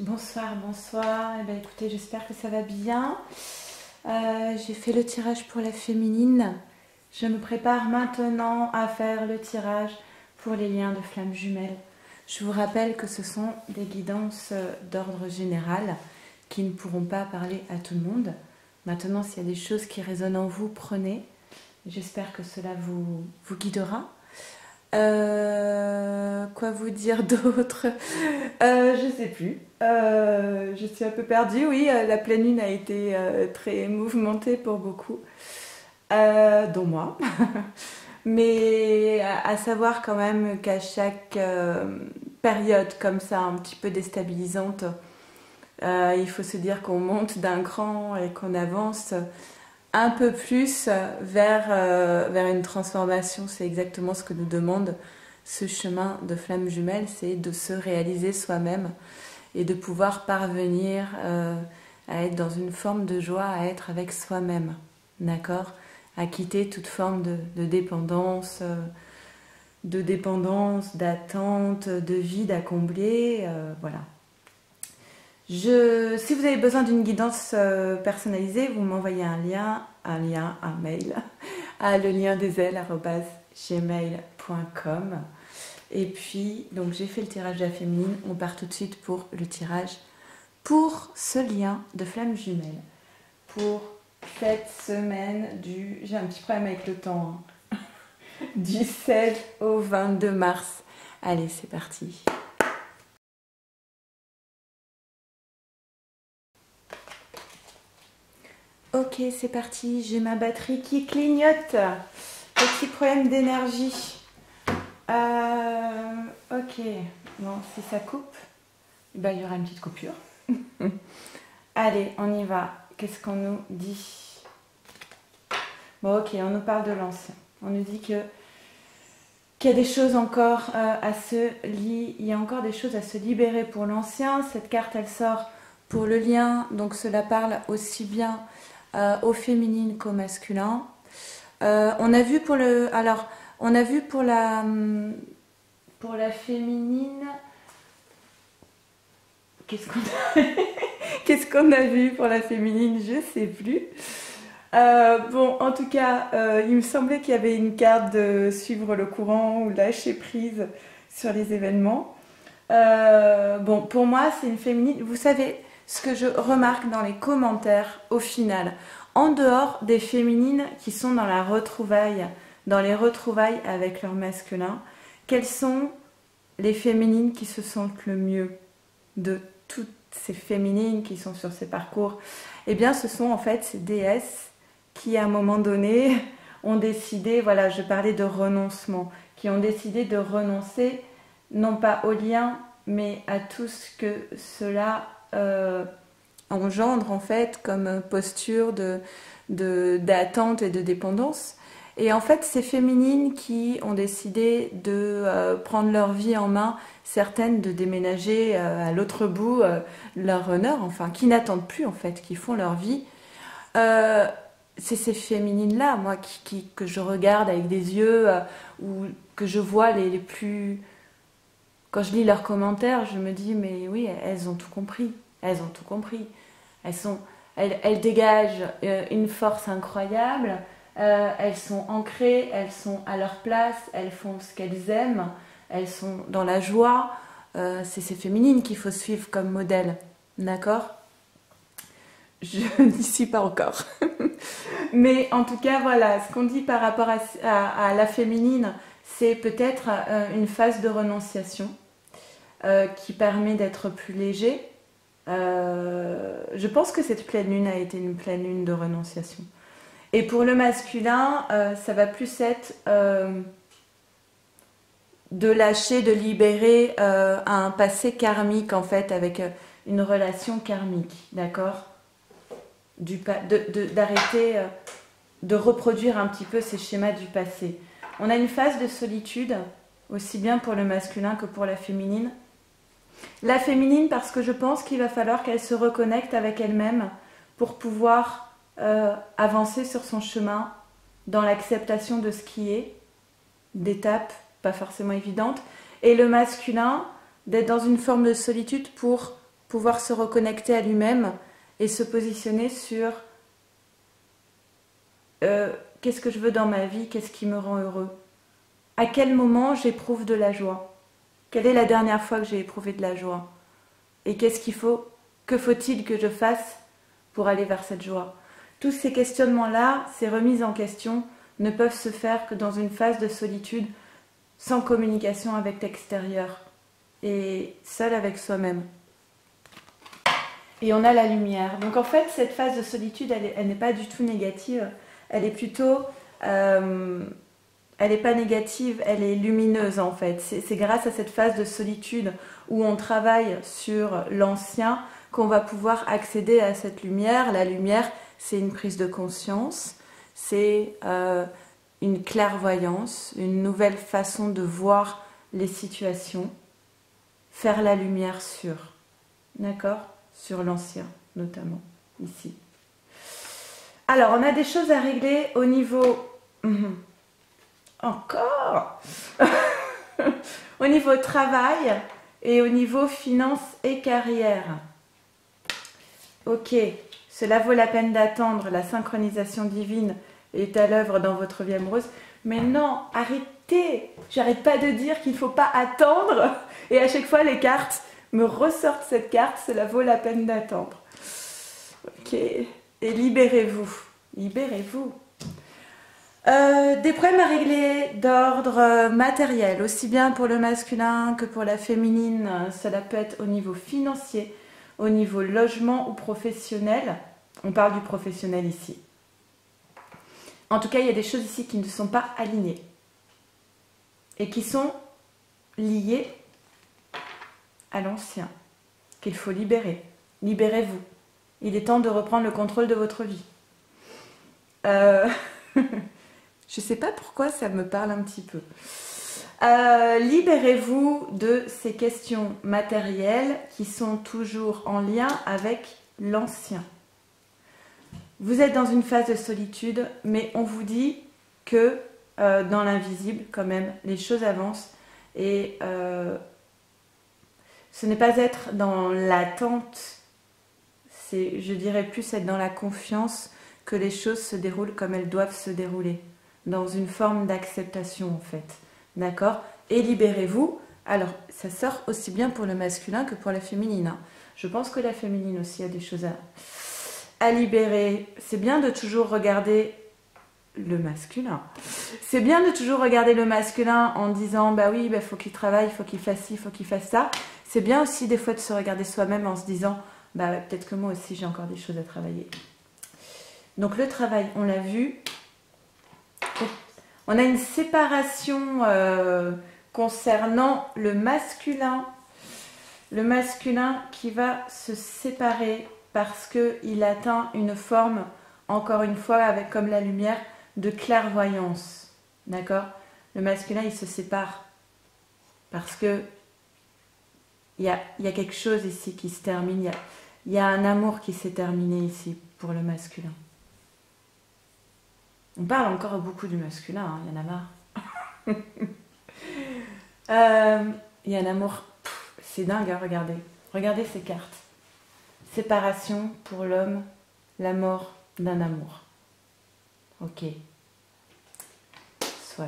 Bonsoir, bonsoir. Eh bien, écoutez, j'espère que ça va bien. J'ai fait le tirage pour la féminine. Je me prépare maintenant à faire le tirage pour les liens de flammes jumelles. Je vous rappelle que ce sont des guidances d'ordre général qui ne pourront pas parler à tout le monde. Maintenant, s'il y a des choses qui résonnent en vous, prenez. J'espère que cela vous guidera. Quoi vous dire d'autre? Je sais plus. Je suis un peu perdue. Oui, la pleine lune a été très mouvementée pour beaucoup, dont moi. Mais à savoir quand même qu'à chaque période comme ça, un petit peu déstabilisante, il faut se dire qu'on monte d'un cran et qu'on avance un peu plus vers une transformation. C'est exactement ce que nous demande ce chemin de flamme jumelle, c'est de se réaliser soi-même et de pouvoir parvenir à être dans une forme de joie, à être avec soi-même, d'accord? À quitter toute forme de dépendance, d'attente, de vide à combler, voilà. Si vous avez besoin d'une guidance personnalisée, vous m'envoyez un mail à le lien des ailes@gmail.com. Et puis, donc j'ai fait le tirage de la féminine. On part tout de suite pour le tirage pour ce lien de flamme jumelle. Pour cette semaine j'ai un petit problème avec le temps, hein. Du 16 au 22 mars. Allez, c'est parti. Ok, c'est parti. J'ai ma batterie qui clignote. Petit problème d'énergie. Ok. Bon, si ça coupe, ben, il y aura une petite coupure. Allez, on y va. Qu'est-ce qu'on nous dit? Bon, ok, on nous parle de l'ancien. On nous dit qu'il y a des choses encore il y a encore des choses à se libérer pour l'ancien. Cette carte, elle sort pour le lien, donc cela parle aussi bien au féminin qu'au masculin. On a vu pour la féminine. Qu'est-ce qu'on a vu pour la féminine? Je sais plus. Bon, en tout cas, il me semblait qu'il y avait une carte de suivre le courant ou lâcher prise sur les événements. Bon, pour moi, c'est une féminine. Vous savez, ce que je remarque dans les commentaires, au final, en dehors des féminines qui sont dans les retrouvailles avec leur masculin, quelles sont les féminines qui se sentent le mieux de toutes ces féminines qui sont sur ces parcours? Eh bien, ce sont en fait ces déesses qui, à un moment donné, ont décidé, voilà, je parlais de renoncement, qui ont décidé de renoncer, non pas au lien, mais à tout ce que cela engendre, en fait, comme posture d'attente et de dépendance. Et en fait, ces féminines qui ont décidé de prendre leur vie en main, certaines de déménager à l'autre bout leur honneur, enfin, qui n'attendent plus, en fait, qui font leur vie. C'est ces féminines-là, moi, que je regarde avec des yeux, ou que je vois les plus... Quand je lis leurs commentaires, je me dis, mais oui, elles ont tout compris. Elles ont tout compris. Elles dégagent une force incroyable. Elles sont ancrées, elles sont à leur place, elles font ce qu'elles aiment, elles sont dans la joie. C'est ces féminines qu'il faut suivre comme modèle. D'accord? Je n'y suis pas encore. Mais en tout cas, voilà, ce qu'on dit par rapport à la féminine, c'est peut-être une phase de renonciation qui permet d'être plus léger. Je pense que cette pleine lune a été une pleine lune de renonciation. Et pour le masculin, ça va plus être de lâcher, de libérer un passé karmique, en fait, avec une relation karmique, d'accord? D'arrêter de reproduire un petit peu ces schémas du passé. On a une phase de solitude, aussi bien pour le masculin que pour la féminine. La féminine, parce que je pense qu'il va falloir qu'elle se reconnecte avec elle-même pour pouvoir avancer sur son chemin dans l'acceptation de ce qui est, d'étapes pas forcément évidentes, et le masculin d'être dans une forme de solitude pour pouvoir se reconnecter à lui-même et se positionner sur qu'est-ce que je veux dans ma vie, qu'est-ce qui me rend heureux, à quel moment j'éprouve de la joie, quelle est la dernière fois que j'ai éprouvé de la joie, et que faut-il que je fasse pour aller vers cette joie. Tous ces questionnements-là, ces remises en question, ne peuvent se faire que dans une phase de solitude, sans communication avec l'extérieur, et seul avec soi-même. Et on a la lumière. Donc en fait, cette phase de solitude, elle n'est pas du tout négative. Elle est plutôt... elle n'est pas négative, elle est lumineuse en fait. C'est grâce à cette phase de solitude où on travaille sur l'ancien qu'on va pouvoir accéder à cette lumière. La lumière, c'est une prise de conscience, c'est une clairvoyance, une nouvelle façon de voir les situations, faire la lumière sur, d'accord ? Sur l'ancien, notamment, ici. Alors, on a des choses à régler au niveau... Encore au niveau travail et au niveau finance et carrière. Ok, cela vaut la peine d'attendre, la synchronisation divine est à l'œuvre dans votre vie amoureuse. Mais non, arrêtez. J'arrête pas de dire qu'il ne faut pas attendre. Et à chaque fois, les cartes me ressortent cette carte, cela vaut la peine d'attendre. Ok, et libérez-vous. Libérez-vous. Des problèmes à régler d'ordre matériel, aussi bien pour le masculin que pour la féminine. Cela peut être au niveau financier, au niveau logement ou professionnel. On parle du professionnel ici. En tout cas, il y a des choses ici qui ne sont pas alignées et qui sont liées à l'ancien, qu'il faut libérer. Libérez-vous. Il est temps de reprendre le contrôle de votre vie. Je ne sais pas pourquoi ça me parle un petit peu. Libérez-vous de ces questions matérielles qui sont toujours en lien avec l'ancien. Vous êtes dans une phase de solitude, mais on vous dit que dans l'invisible, quand même, les choses avancent. Et ce n'est pas être dans l'attente, c'est, je dirais plus être dans la confiance que les choses se déroulent comme elles doivent se dérouler. Dans une forme d'acceptation en fait, d'accord? Et libérez-vous. Alors, ça sort aussi bien pour le masculin que pour la féminine. Hein. Je pense que la féminine aussi a des choses à libérer. C'est bien de toujours regarder le masculin. C'est bien de toujours regarder le masculin en disant, bah oui, bah, faut qu'il travaille, faut qu'il fasse ci, faut qu'il fasse ça. C'est bien aussi des fois de se regarder soi-même en se disant, bah peut-être que moi aussi j'ai encore des choses à travailler. Donc le travail, on l'a vu. On a une séparation concernant le masculin. Le masculin qui va se séparer parce qu'il atteint une forme, encore une fois, avec comme la lumière, de clairvoyance. D'accord? Le masculin, il se sépare parce que il y a quelque chose ici qui se termine. Il y a un amour qui s'est terminé ici pour le masculin. On parle encore beaucoup du masculin, hein, il y en a marre. Il y a un amour, c'est dingue, hein, regardez. Regardez ces cartes. Séparation pour l'homme, la mort d'un amour. Ok. Soit.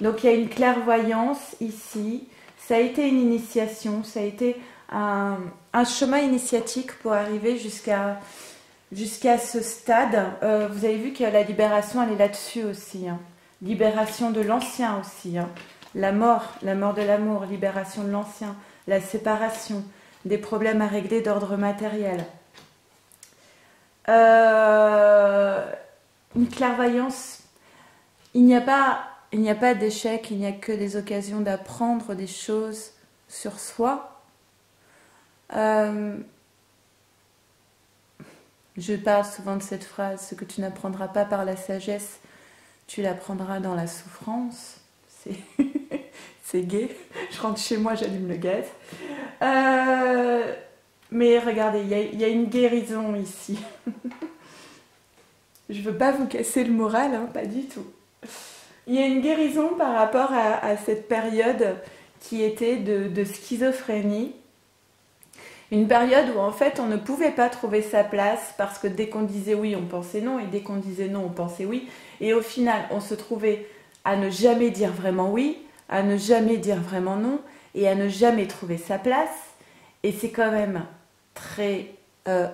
Donc il y a une clairvoyance ici. Ça a été une initiation, ça a été un chemin initiatique pour arriver jusqu'à ce stade. Vous avez vu que la libération, elle est là-dessus aussi. Hein. Libération de l'ancien aussi. Hein. La mort de l'amour, libération de l'ancien, la séparation, des problèmes à régler d'ordre matériel. Une clairvoyance. Il n'y a pas d'échec, il n'y a que des occasions d'apprendre des choses sur soi. Je parle souvent de cette phrase, ce que tu n'apprendras pas par la sagesse, tu l'apprendras dans la souffrance. C'est gai. Je rentre chez moi, j'allume le gaz. Mais regardez, il y a une guérison ici. Je ne veux pas vous casser le moral, hein, pas du tout. Il y a une guérison par rapport à cette période qui était de schizophrénie Une période où en fait on ne pouvait pas trouver sa place parce que dès qu'on disait oui, on pensait non, et dès qu'on disait non, on pensait oui. Et au final, on se trouvait à ne jamais dire vraiment oui, à ne jamais dire vraiment non, et à ne jamais trouver sa place. Et c'est quand même très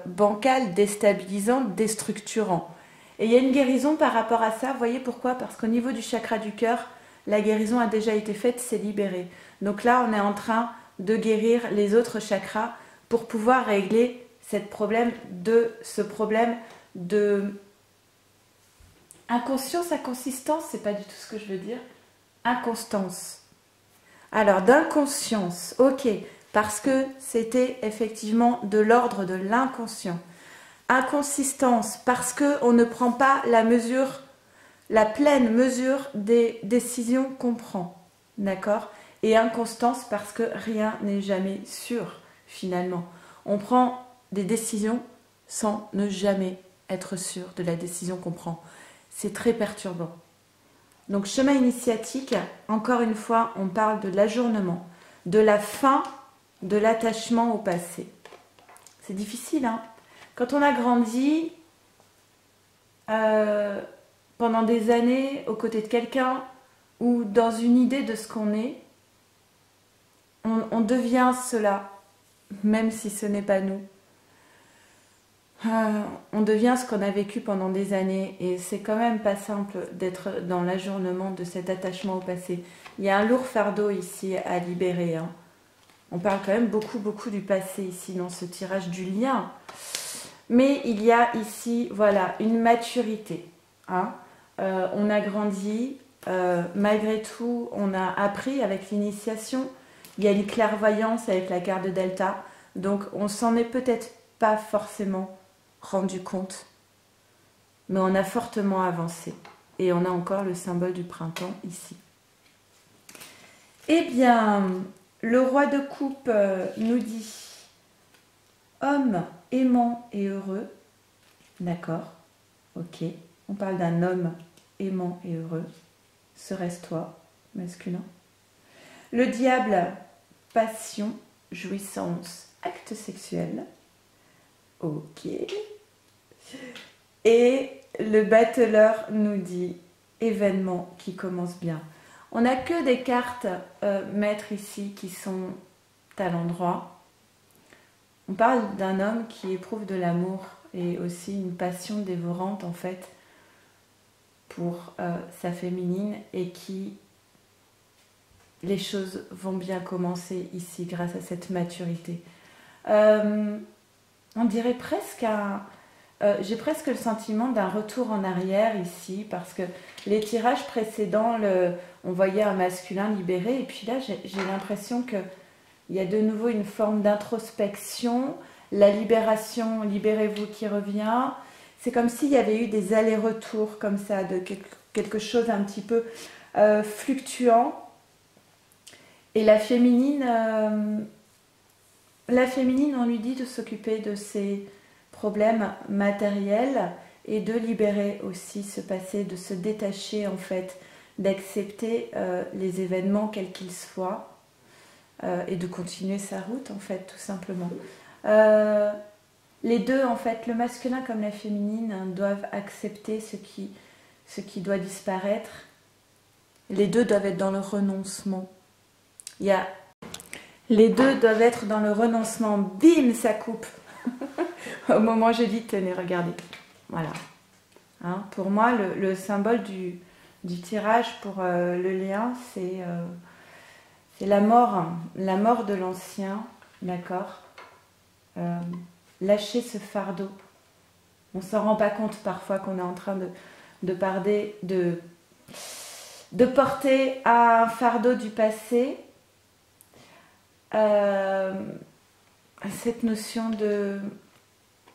bancal, déstabilisant, déstructurant. Et il y a une guérison par rapport à ça. Vous voyez pourquoi? Parce qu'au niveau du chakra du cœur, la guérison a déjà été faite, c'est libéré. Donc là, on est en train de guérir les autres chakras pour pouvoir régler ce problème de inconscience, inconsistance, c'est pas du tout ce que je veux dire. Inconstance. Alors, d'inconscience, ok, parce que c'était effectivement de l'ordre de l'inconscient. Inconsistance, parce qu'on ne prend pas la mesure, la pleine mesure des décisions qu'on prend. D'accord? Et inconstance, parce que rien n'est jamais sûr, finalement. On prend des décisions sans ne jamais être sûr de la décision qu'on prend. C'est très perturbant. Donc, chemin initiatique, encore une fois, on parle de l'ajournement, de la fin de l'attachement au passé. C'est difficile, hein? Quand on a grandi pendant des années aux côtés de quelqu'un ou dans une idée de ce qu'on est, on devient cela, même si ce n'est pas nous. On devient ce qu'on a vécu pendant des années et c'est quand même pas simple d'être dans l'ajournement de cet attachement au passé. Il y a un lourd fardeau ici à libérer, hein. On parle quand même beaucoup du passé ici dans ce tirage du lien. Mais il y a ici, voilà, une maturité, hein. On a grandi, malgré tout, on a appris avec l'initiation. Il y a une clairvoyance avec la carte de Delta. Donc, on s'en est peut-être pas forcément rendu compte. Mais on a fortement avancé. Et on a encore le symbole du printemps ici. Eh bien, le roi de coupe nous dit homme aimant et heureux. D'accord, ok. On parle d'un homme aimant et heureux. Serait-ce toi, masculin? Le diable, passion, jouissance, acte sexuel. Ok. Et le battleur nous dit événement qui commence bien. On n'a que des cartes maîtres ici qui sont à l'endroit. On parle d'un homme qui éprouve de l'amour et aussi une passion dévorante en fait pour sa féminine et qui les choses vont bien commencer ici grâce à cette maturité. On dirait presque j'ai presque le sentiment d'un retour en arrière ici parce que les tirages précédents, on voyait un masculin libéré et puis là j'ai l'impression qu'il y a de nouveau une forme d'introspection, la libération, libérez-vous qui revient. C'est comme s'il y avait eu des allers-retours comme ça, de quelque chose un petit peu fluctuant. Et la féminine, on lui dit de s'occuper de ses problèmes matériels et de libérer aussi ce passé, de se détacher en fait, d'accepter les événements quels qu'ils soient et de continuer sa route en fait tout simplement. Les deux en fait, le masculin comme la féminine, doivent accepter ce qui doit disparaître. Les deux doivent être dans le renoncement. Les deux doivent être dans le renoncement. Bim, ça coupe. Au moment où je dis tenez, regardez. Voilà. Hein, pour moi, le symbole du tirage pour le lien, c'est la mort de l'ancien, d'accord. Lâcher ce fardeau. On ne s'en rend pas compte parfois qu'on est en train de porter un fardeau du passé. Cette notion de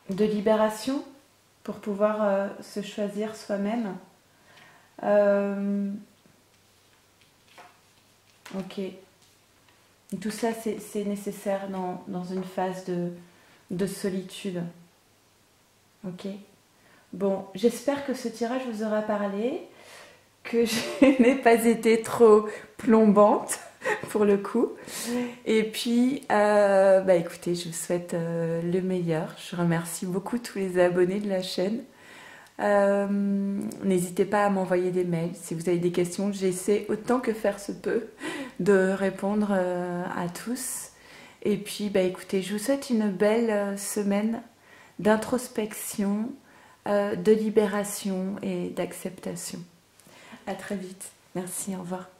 libération pour pouvoir se choisir soi-même. Ok. Tout ça, c'est nécessaire dans une phase de solitude. Ok. Bon, j'espère que ce tirage vous aura parlé, que je n'ai pas été trop plombante pour le coup. Et puis, écoutez, je vous souhaite le meilleur. Je remercie beaucoup tous les abonnés de la chaîne. N'hésitez pas à m'envoyer des mails si vous avez des questions. J'essaie autant que faire se peut de répondre à tous. Et puis, écoutez, je vous souhaite une belle semaine d'introspection, de libération et d'acceptation. À très vite. Merci, au revoir.